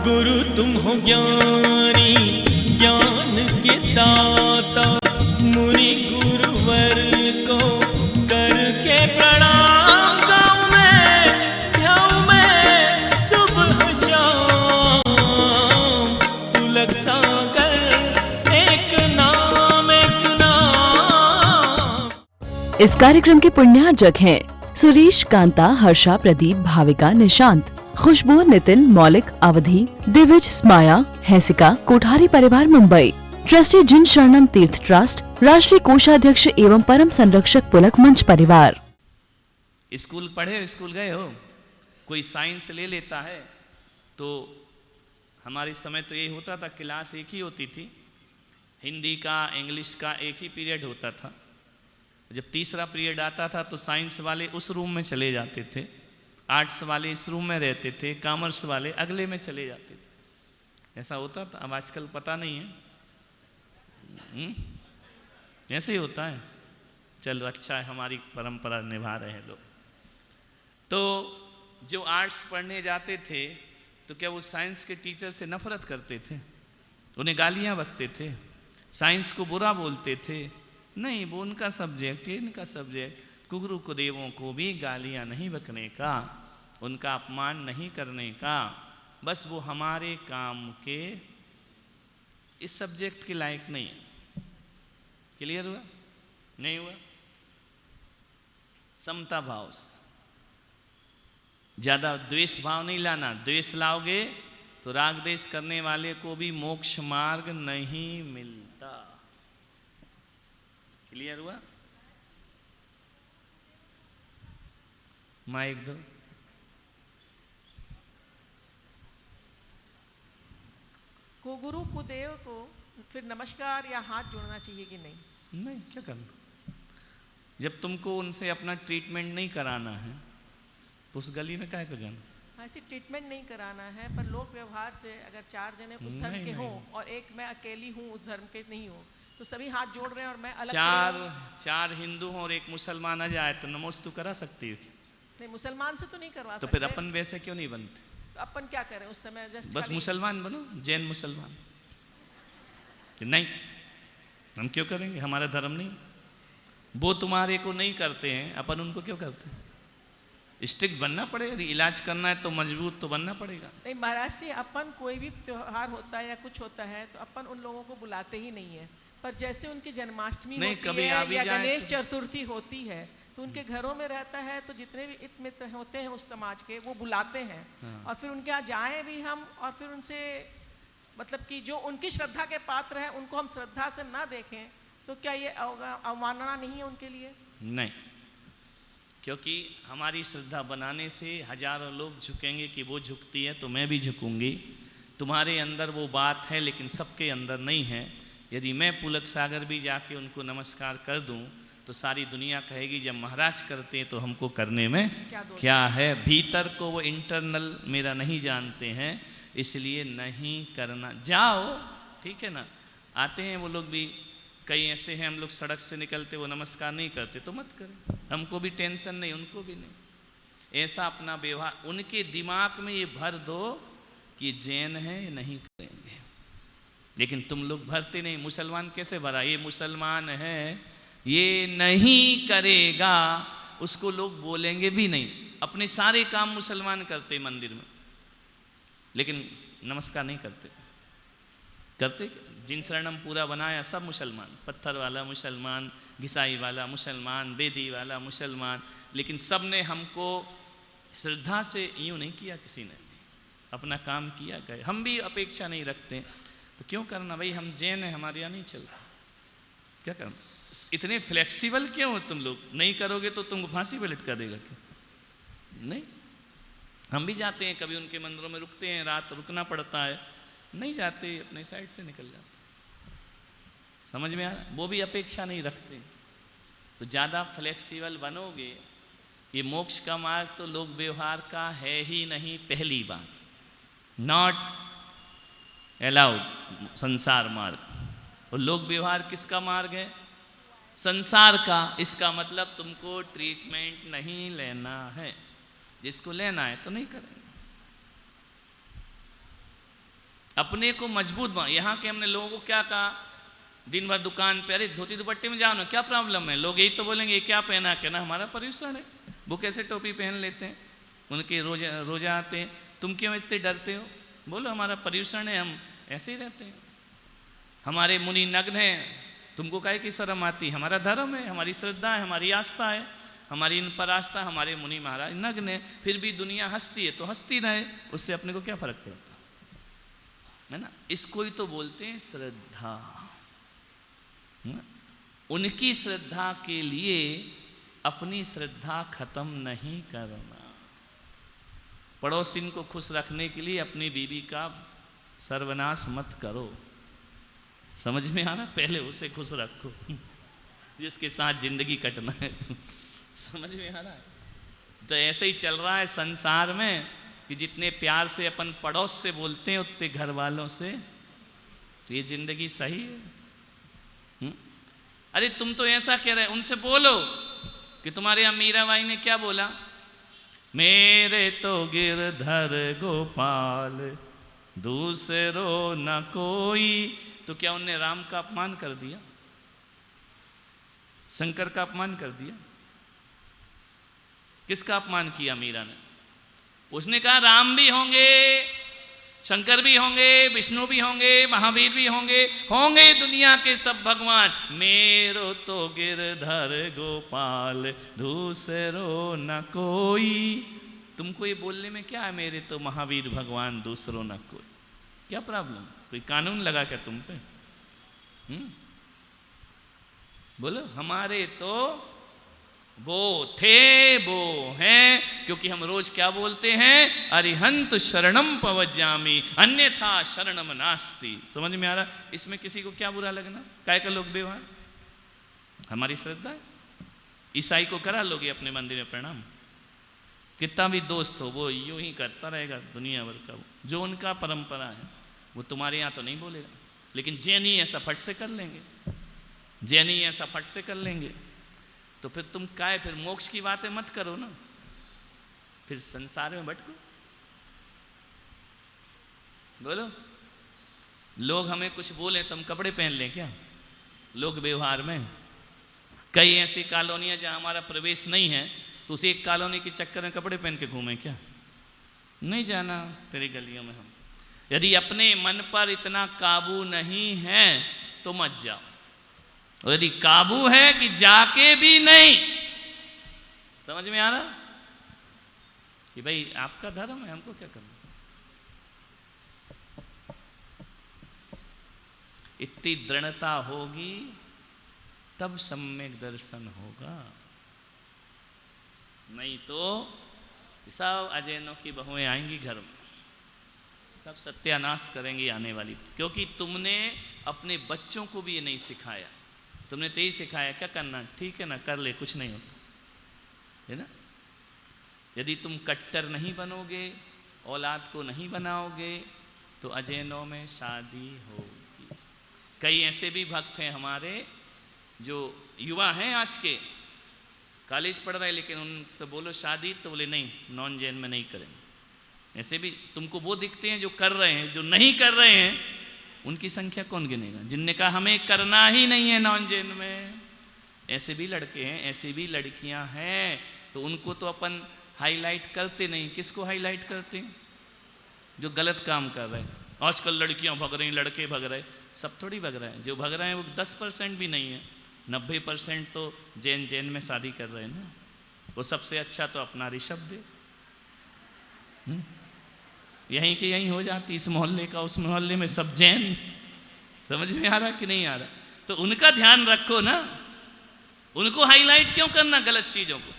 गुरु तुम हो ज्ञानी ज्ञान के दाता, मुनि गुरुवर को करके प्रणाम गाऊं मैं सुबह शाम। पुलक सागर एक नाम इस कार्यक्रम के पुण्यार्जक हैं सुरेश, कांता, हर्षा, प्रदीप, भाविका, निशांत, खुशबू, नितिन, मौलिक, अवधि, दिविज, स्माया, हैसिका, कोठारी परिवार मुंबई, ट्रस्टी जिन शरणम तीर्थ ट्रस्ट, राष्ट्रीय कोषाध्यक्ष एवं परम संरक्षक पुलक मंच परिवार। स्कूल पढ़े, स्कूल गए हो? कोई साइंस ले लेता है तो हमारे समय तो ये होता था, क्लास एक ही होती थी, हिंदी का इंग्लिश का एक ही पीरियड होता था। जब तीसरा पीरियड आता था तो साइंस वाले उस रूम में चले जाते थे, आर्ट्स वाले इस रूम में रहते थे, कॉमर्स वाले अगले में चले जाते थे। ऐसा होता था। अब आजकल पता नहीं है, ऐसे ही होता है। चलो अच्छा है, हमारी परंपरा निभा रहे हैं लोग। तो जो आर्ट्स पढ़ने जाते थे तो क्या वो साइंस के टीचर से नफरत करते थे, उन्हें गालियाँ बकते थे, साइंस को बुरा बोलते थे? नहीं, वो उनका सब्जेक्ट, इनका सब्जेक्ट। गुरु को देवों को भी गालियाँ नहीं बकने का, उनका अपमान नहीं करने का, बस वो हमारे काम के इस सब्जेक्ट के लायक नहीं है। क्लियर हुआ? नहीं हुआ? समता भाव से, ज़्यादा द्वेष भाव नहीं लाना। द्वेष लाओगे तो राग द्वेष करने वाले को भी मोक्ष मार्ग नहीं मिलता। क्लियर हुआ? माइक दो। को गुरु को देव को फिर नमस्कार या हाथ जोड़ना चाहिए कि नहीं? नहीं, क्या करना? जब तुमको उनसे अपना ट्रीटमेंट नहीं कराना है तो उस गली में काहे को जाना? ऐसी ट्रीटमेंट नहीं कराना है, पर लोक व्यवहार से अगर 4 जने उस धर्म के हों और एक मैं अकेली हूँ उस धर्म के नहीं हूँ, तो सभी हाथ जोड़ रहे हैं और मैं अलग चार हिंदू और एक मुसलमान आ जाए तो नमोस्तु करा सकती हो? नहीं, मुसलमान से तो नहीं करवा तो सकते। फिर अपन वैसे क्यों नहीं बनते? तो अपन क्या करें उस समय? जस्ट बस मुसलमान बनो, जैन मुसलमान। नहीं, हम क्यों करेंगे? हमारा धर्म नहीं। वो तुम्हारे को नहीं करते हैं, अपन उनको क्यों करते हैं? स्ट्रिक्ट बनना पड़ेगा, इलाज करना है तो मजबूत तो बनना पड़ेगा। नहीं महाराज से, अपन कोई भी त्योहार होता है या कुछ होता है तो अपन उन लोगों को बुलाते ही नहीं है, पर जैसे उनकी जन्माष्टमी होती है या गणेश चतुर्थी होती है तो उनके घरों में रहता है, तो जितने भी हित मित्र होते हैं उस समाज के वो बुलाते हैं। और फिर उनके यहाँ जाएं भी हम, और फिर उनसे मतलब कि जो उनकी श्रद्धा के पात्र हैं उनको हम श्रद्धा से ना देखें तो क्या ये अवमानना नहीं है उनके लिए? नहीं, क्योंकि हमारी श्रद्धा बनाने से हजारों लोग झुकेंगे कि वो झुकती है तो मैं भी झुकूंगी। तुम्हारे अंदर वो बात है लेकिन सबके अंदर नहीं है। यदि मैं पुलक सागर भी जाके उनको नमस्कार कर दूं तो सारी दुनिया कहेगी जब महाराज करते हैं तो हमको करने में क्या है। भीतर को वो इंटरनल मेरा नहीं जानते हैं, इसलिए नहीं करना। जाओ, ठीक है ना। आते हैं वो लोग भी, कई ऐसे हैं हम लोग सड़क से निकलते वो नमस्कार नहीं करते तो मत करें, हमको भी टेंशन नहीं, उनको भी नहीं। ऐसा अपना व्यवहार उनके दिमाग में ये भर दो कि जैन है नहीं करेंगे, लेकिन तुम लोग भरते नहीं। मुसलमान कैसे भरा? ये मुसलमान है, ये नहीं करेगा, उसको लोग बोलेंगे भी नहीं। अपने सारे काम मुसलमान करते मंदिर में, लेकिन नमस्कार नहीं करते। करते जिन शरणम पूरा बनाया सब मुसलमान, पत्थर वाला मुसलमान, घिसाई वाला मुसलमान, बेदी वाला मुसलमान, लेकिन सब ने हमको श्रद्धा से यूँ नहीं किया, किसी ने अपना काम किया गए। हम भी अपेक्षा नहीं रखते तो क्यों करना भाई? हम जैन हैं, हमारे यहाँ नहीं चलता, क्या करना? इतने फ्लेक्सिबल क्यों हो तुम लोग? नहीं करोगे तो तुमको फांसी पे लटका देगा क्या? नहीं, हम भी जाते हैं, कभी उनके मंदिरों में रुकते हैं, रात रुकना पड़ता है, नहीं जाते, अपने साइड से निकल जाते। समझ में आ रहा? वो भी अपेक्षा नहीं रखते। तो ज़्यादा फ्लेक्सिबल बनोगे, ये मोक्ष का मार्ग तो लोक व्यवहार का है ही नहीं। पहली बात, नॉट अलाउड संसार मार्ग। और लोक व्यवहार किसका मार्ग है? संसार का। इसका मतलब तुमको ट्रीटमेंट नहीं लेना है, जिसको लेना है तो नहीं करेंगे। अपने को मजबूत बना। यहाँ के हमने लोगों को क्या कहा, दिन भर दुकान पे, अरे धोती दुपट्टे में जाओ ना, क्या प्रॉब्लम है? लोग यही तो बोलेंगे ये क्या पहना, कहना हमारा पर्यूषण है। वो कैसे टोपी पहन लेते हैं, उनके रोजा आते हैं, तुम क्यों इतने डरते हो? बोलो हमारा पर्यूषण है, हम ऐसे ही रहते हैं। हमारे मुनि नग्न हैं, तुमको काहे की शर्म आती? हमारा धर्म है, हमारी श्रद्धा है, हमारी आस्था है, हमारी इन पर आस्था। हमारे मुनि महाराज नग्न है, फिर भी दुनिया हंसती है तो हंसती रहे, उससे अपने को क्या फर्क पड़ता है ना। इसको ही तो बोलते हैं श्रद्धा। उनकी श्रद्धा के लिए अपनी श्रद्धा खत्म नहीं करना। पड़ोसिन को खुश रखने के लिए अपनी बीवी का सर्वनाश मत करो। समझ में आ रहा? पहले उसे खुश रखो जिसके साथ जिंदगी कटना है। समझ में आ रहा है? तो ऐसे ही चल रहा है संसार में कि जितने प्यार से अपन पड़ोस से बोलते हैं उतने घर वालों से, तो ये जिंदगी सही है? अरे तुम तो ऐसा कह रहे, उनसे बोलो कि तुम्हारे यहाँ मीराबाई ने क्या बोला, मेरे तो गिरधर गोपाल दूसरो न कोई। तो क्या उनने राम का अपमान कर दिया, शंकर का अपमान कर दिया? किसका अपमान किया मीरा ने? उसने कहा राम भी होंगे, शंकर भी होंगे, विष्णु भी होंगे, महावीर भी होंगे, होंगे दुनिया के सब भगवान, मेरो तो गिरधर गोपाल दूसरो न कोई। तुमको ये बोलने में क्या है, मेरे तो महावीर भगवान दूसरो न कोई? क्या प्रॉब्लम? कोई कानून लगा क्या तुम पे? बोलो हमारे तो वो थे, वो हैं। क्योंकि हम रोज क्या बोलते हैं, अरिहंत शरणम पवज्जामि अन्यथा शरणम नास्ति। समझ में आ रहा? इसमें किसी को क्या बुरा लगना? काय का लोग व्यवहार, हमारी श्रद्धा है। ईसाई को करा लोगे अपने मंदिर में प्रणाम, कितना भी दोस्त हो वो यूं ही करता रहेगा दुनिया भर का, जो उनका परंपरा है वो तुम्हारे यहाँ तो नहीं बोलेगा। लेकिन जैनी ऐसा फट से कर लेंगे, जैनी ऐसा फट से कर लेंगे, तो फिर तुम काय, फिर मोक्ष की बातें मत करो ना, फिर संसार में भटको। बोलो लोग हमें कुछ बोले तो हम कपड़े पहन लें क्या? लोग व्यवहार में, कई ऐसी कॉलोनियां जहां हमारा प्रवेश नहीं है तो उस एक कॉलोनी के चक्कर में कपड़े पहन के घूमें क्या? नहीं जाना तेरी गलियों में हम। यदि अपने मन पर इतना काबू नहीं है तो मत जाओ, और यदि काबू है कि जाके भी नहीं, समझ में आ रहा कि भाई आपका धर्म है, हमको क्या करना। इतनी दृढ़ता होगी तब सम्यक दर्शन होगा, नहीं तो सब अजैनों की बहुएं आएंगी घर में, सब सत्यानाश करेंगी आने वाली। क्योंकि तुमने अपने बच्चों को भी ये नहीं सिखाया, तुमने तो यही सिखाया क्या करना, ठीक है ना कर ले, कुछ नहीं होता है ना। यदि तुम कट्टर नहीं बनोगे, औलाद को नहीं बनाओगे, तो अजैनों में शादी होगी। कई ऐसे भी भक्त हैं हमारे जो युवा हैं आज के, कॉलेज पढ़ रहे हैं, लेकिन उनसे बोलो शादी तो बोले नहीं, नॉन जैन में नहीं करेंगे। ऐसे भी तुमको वो दिखते हैं जो कर रहे हैं, जो नहीं कर रहे हैं उनकी संख्या कौन गिनेगा, जिनने कहा हमें करना ही नहीं है नॉन जैन में। ऐसे भी लड़के हैं, ऐसे भी लड़कियां हैं, तो उनको तो अपन हाईलाइट करते नहीं। किसको हाईलाइट करते हैं? जो गलत काम कर रहे हैं। आजकल लड़कियां भग रही, लड़के भग रहे, सब थोड़ी भग रहे हैं। जो भग रहे हैं वो 10% भी नहीं है, 90% तो जैन में शादी कर रहे हैं ना। वो सबसे अच्छा तो अपना ऋषभ दे, यहीं के यहीं हो जाती, इस मोहल्ले का उस मोहल्ले में सब जैन। समझ में आ रहा कि नहीं आ रहा? तो उनका ध्यान रखो ना, उनको हाईलाइट क्यों करना गलत चीजों को,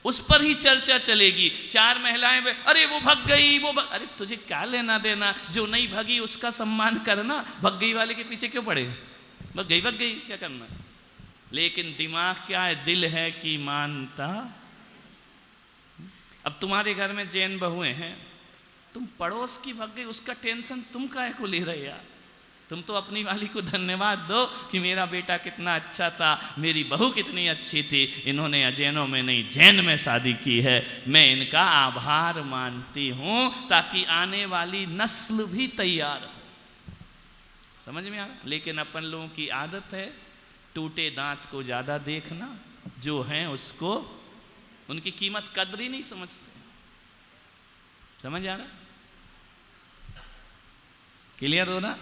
उस पर ही चर्चा चलेगी। 4 महिलाएं अरे वो भग गई, अरे तुझे क्या लेना देना, जो नहीं भगी उसका सम्मान करना, भग गई वाले के पीछे क्यों पड़े, भग गई क्या करना। लेकिन दिमाग क्या है, दिल है कि मानता। अब तुम्हारे घर में जैन बहुएं हैं, तुम पड़ोस की भग गई उसका टेंशन तुम काहे को ले रहे यार। तुम तो अपनी वाली को धन्यवाद दो कि मेरा बेटा कितना अच्छा था, मेरी बहू कितनी अच्छी थी, इन्होंने अजैनों में नहीं जैन में शादी की है, मैं इनका आभार मानती हूँ, ताकि आने वाली नस्ल भी तैयार हो। समझ में आ रहा? लेकिन अपन लोगों की आदत है टूटे दांत को ज़्यादा देखना, जो हैं उसको उनकी कीमत कदर ही नहीं समझते। समझ आ रहा? क्लियर हो ना?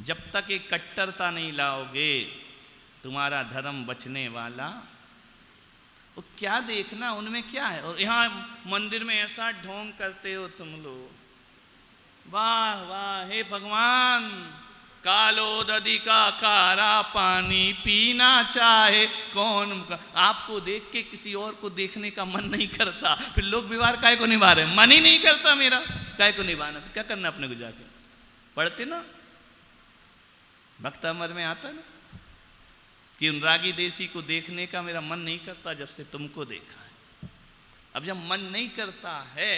जब तक एक कट्टरता नहीं लाओगे तुम्हारा धर्म बचने वाला। वो क्या देखना उनमें क्या है? और यहाँ मंदिर में ऐसा ढोंग करते हो तुम लोग, वाह वाह हे भगवान, कालो दधी का खारा पानी पीना चाहे कौन। आपको देख के किसी और को देखने का मन नहीं करता, फिर लोग विवाह काय को निभा रहे? मन ही नहीं करता मेरा, काय को निभाना? क्या करना अपने को? जाके पढ़ते ना, भक्त अमर में आता ना कि उन रागी देसी को देखने का मेरा मन नहीं करता जब से तुमको देखा है। अब जब मन नहीं करता है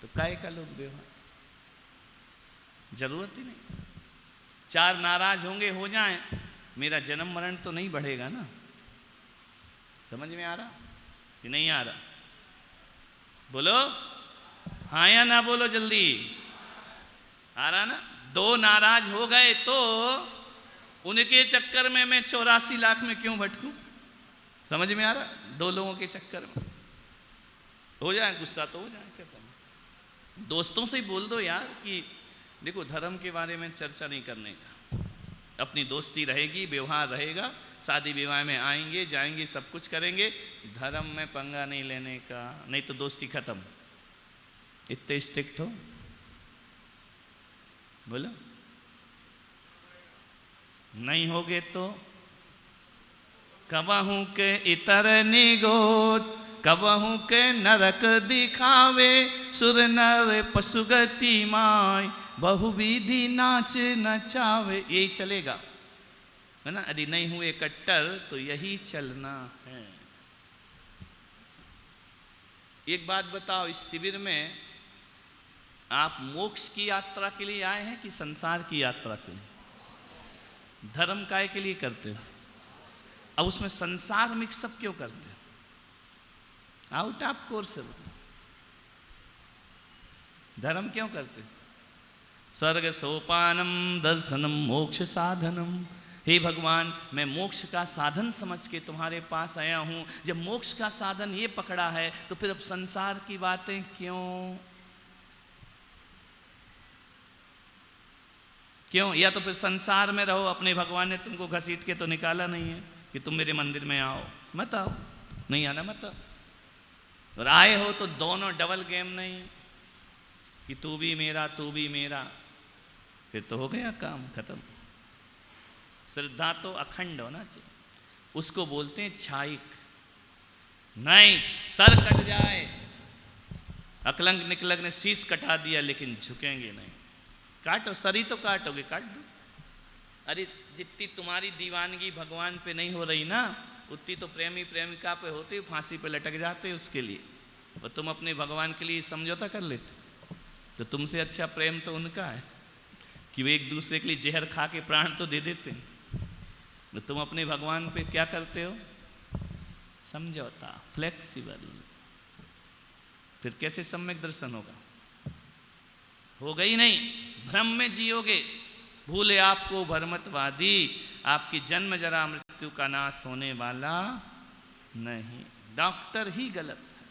तो काय का लोग व्यवहार, जरूरत ही नहीं। चार नाराज होंगे हो जाएं, मेरा जन्म मरण तो नहीं बढ़ेगा ना। समझ में आ रहा कि नहीं आ रहा? बोलो हाँ या ना, बोलो जल्दी। आ रहा ना? दो नाराज हो गए तो उनके चक्कर में मैं 84 लाख में क्यों भटकूं? समझ में आ रहा? दो लोगों के चक्कर में हो जाए गुस्सा तो हो जाए, क्या करना? दोस्तों से ही बोल दो यार कि देखो धर्म के बारे में चर्चा नहीं करने का, अपनी दोस्ती रहेगी, व्यवहार रहेगा, शादी विवाह में आएंगे जाएंगे सब कुछ करेंगे, धर्म में पंगा नहीं लेने का, नहीं तो दोस्ती खत्म। इतने स्ट्रिक्ट हो? बोलो नहीं होगे तो कबहू के इतर निगोद, कबहू के नरक दिखावे, सुर नर पशुगति माय, बहुविधि नाच नचावे। यही चलेगा है ना? यदि नहीं हुए कट्टर तो यही चलना है। एक बात बताओ, इस शिविर में आप मोक्ष की यात्रा के लिए आए हैं कि संसार की यात्रा के लिए? धर्म काय के लिए करते हो? अब उसमें संसार मिक्सअप क्यों करते हो? आउट ऑफ कोर्स है। धर्म क्यों करते हो? स्वर्ग सोपानम दर्शनम मोक्ष साधनम। हे भगवान, मैं मोक्ष का साधन समझ के तुम्हारे पास आया हूं। जब मोक्ष का साधन ये पकड़ा है तो फिर अब संसार की बातें क्यों? क्यों? या तो फिर संसार में रहो, अपने भगवान ने तुमको घसीट के तो निकाला नहीं है कि तुम मेरे मंदिर में आओ, मत आओ, नहीं आना मत आओ। और आए हो तो दोनों डबल गेम नहीं है कि तू भी मेरा तू भी मेरा, फिर तो हो गया काम खत्म। श्रद्धा तो अखंड होना चाहिए, उसको बोलते हैं छाइक। नहीं, सर कट जाए, अकलंग निकलंग ने शीश कटा दिया लेकिन झुकेंगे नहीं। काटो, सरी तो काटोगे, काट दो। अरे जितनी तुम्हारी दीवानगी भगवान पे नहीं हो रही ना, उतनी तो प्रेमी प्रेमिका पे होते, फांसी पे लटक जाते उसके लिए। और तुम अपने भगवान के लिए समझौता कर लेते, तो तुमसे अच्छा प्रेम तो उनका है कि वे एक दूसरे के लिए जहर खा के प्राण तो दे देते हैं। तो तुम अपने भगवान पे क्या करते हो? समझौता, फ्लेक्सिबल। फिर कैसे सम्यक दर्शन होगा? होगा ही नहीं, भ्रम में जियोगे। भूले आपको भ्रमतवादी, आपकी जन्म जरा मृत्यु का नाश होने वाला नहीं। डॉक्टर ही गलत है।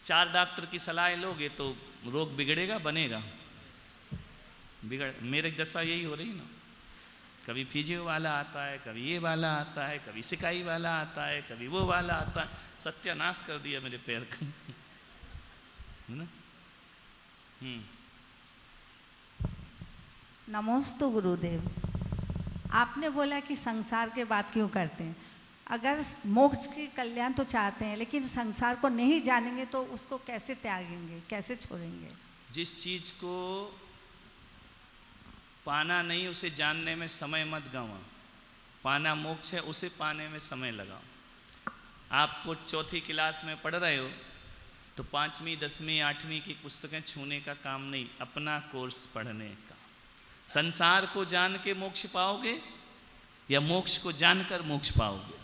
4 डॉक्टर की सलाह लोगे तो रोग बिगड़ेगा बनेगा? बिगड़। मेरी दशा यही हो रही ना, कभी फिजियो वाला आता है, कभी ये वाला आता है, कभी सिकाई वाला आता है, कभी वो वाला आता है। सत्यानाश कर दिया मेरे पैर का है ना। नमोस्तु गुरुदेव। आपने बोला कि संसार के बात क्यों करते हैं? अगर मोक्ष की कल्याण तो चाहते हैं, लेकिन संसार को नहीं जानेंगे तो उसको कैसे त्यागेंगे, कैसे छोड़ेंगे? जिस चीज को पाना नहीं उसे जानने में समय मत गंवा। पाना मोक्ष है, उसे पाने में समय लगाओ। आपको 4थी क्लास में पढ़ रहे हो तो 5वीं 10वीं 8वीं की पुस्तकें छूने का काम नहीं, अपना कोर्स पढ़ने का। संसार को जान के मोक्ष पाओगे या मोक्ष को जानकर मोक्ष पाओगे?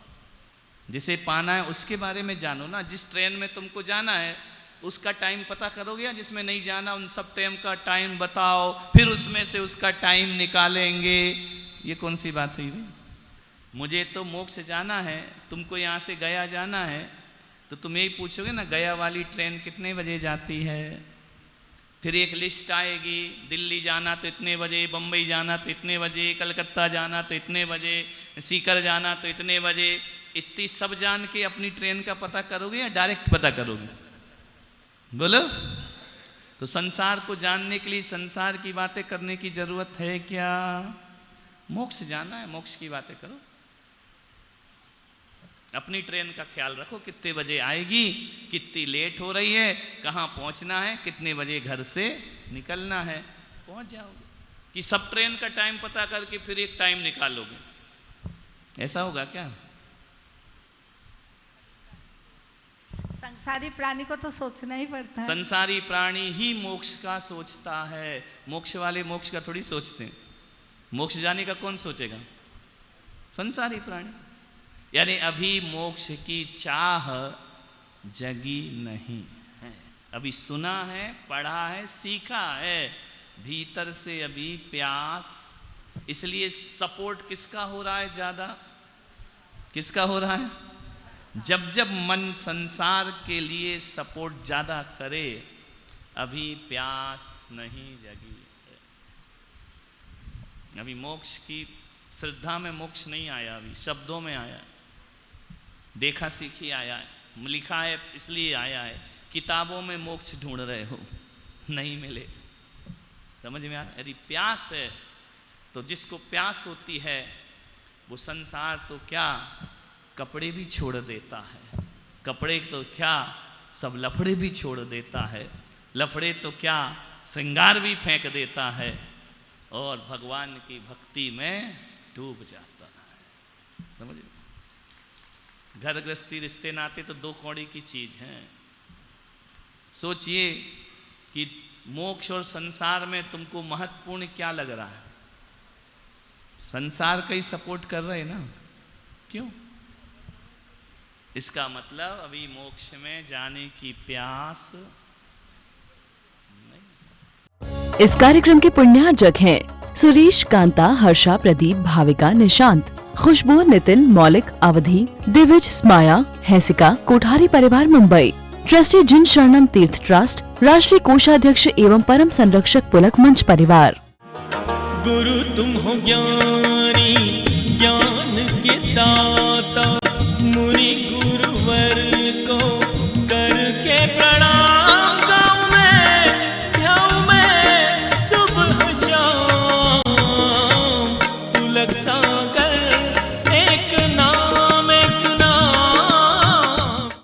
जिसे पाना है उसके बारे में जानो ना। जिस ट्रेन में तुमको जाना है उसका टाइम पता करोगे, या जिसमें नहीं जाना उन सब टाइम का टाइम बताओ, फिर उसमें से उसका टाइम निकालेंगे? ये कौन सी बात हुई भाई? मुझे तो मोक्ष जाना है, तुमको यहाँ से गया जाना है, तो तुम यही पूछोगे ना गया वाली ट्रेन कितने बजे जाती है? फिर एक लिस्ट आएगी, दिल्ली जाना तो इतने बजे, बम्बई जाना तो इतने बजे, कलकत्ता जाना तो इतने बजे, सीकर जाना तो इतने बजे। इतनी सब जान के अपनी ट्रेन का पता करोगे या डायरेक्ट पता करोगे? बोलो। तो संसार को जानने के लिए संसार की बातें करने की जरूरत है क्या? मोक्ष जाना है, मोक्ष की बातें करो। अपनी ट्रेन का ख्याल रखो, कितने बजे आएगी, कितनी लेट हो रही है, कहाँ पहुँचना है, कितने बजे घर से निकलना है, पहुँच जाओगे। कि सब ट्रेन का टाइम पता करके फिर एक टाइम निकालोगे, ऐसा होगा क्या? संसारी प्राणी को तो सोचना ही पड़ता है। संसारी प्राणी ही मोक्ष का सोचता है, मोक्ष वाले मोक्ष का थोड़ी सोचते हैं। मोक्ष जाने का कौन सोचेगा? संसारी प्राणी। यानी अभी मोक्ष की चाह जगी नहीं है, अभी सुना है, पढ़ा है, सीखा है, भीतर से अभी प्यास। इसलिए सपोर्ट किसका हो रहा है ज्यादा? किसका हो रहा है? जब जब मन संसार के लिए सपोर्ट ज्यादा करे, अभी प्यास नहीं जगी है। अभी मोक्ष की श्रद्धा में मोक्ष नहीं आया, अभी शब्दों में आया है, देखा सीखी आया है, लिखा है इसलिए आया है। किताबों में मोक्ष ढूंढ रहे हो, नहीं मिले। समझ में आ? यदि प्यास है तो जिसको प्यास होती है वो संसार तो क्या कपड़े भी छोड़ देता है, कपड़े तो क्या सब लफड़े भी छोड़ देता है, लफड़े तो क्या श्रृंगार भी फेंक देता है, और भगवान की भक्ति में डूब जाता है। समझ? घर गृहस्थी रिश्ते नाते तो दो कौड़ी की चीज है। सोचिए कि मोक्ष और संसार में तुमको महत्वपूर्ण क्या लग रहा है? संसार का ही सपोर्ट कर रहे ना, क्यों? इसका मतलब अभी मोक्ष में जाने की प्यास नहीं। इस कार्यक्रम के पुण्यार्जक हैं सुरेश, कांता, हर्षा, प्रदीप, भाविका, निशांत, खुशबू, नितिन, मौलिक, अवधि, दिविज, स्माया, हैसिका, कोठारी परिवार मुंबई, ट्रस्टी जिन शरणम तीर्थ ट्रस्ट, राष्ट्रीय कोषाध्यक्ष एवं परम संरक्षक पुलक मंच परिवार। गुरु तुम हो ज्ञानी, ज्ञान के दाता, मुनि गुरुवर को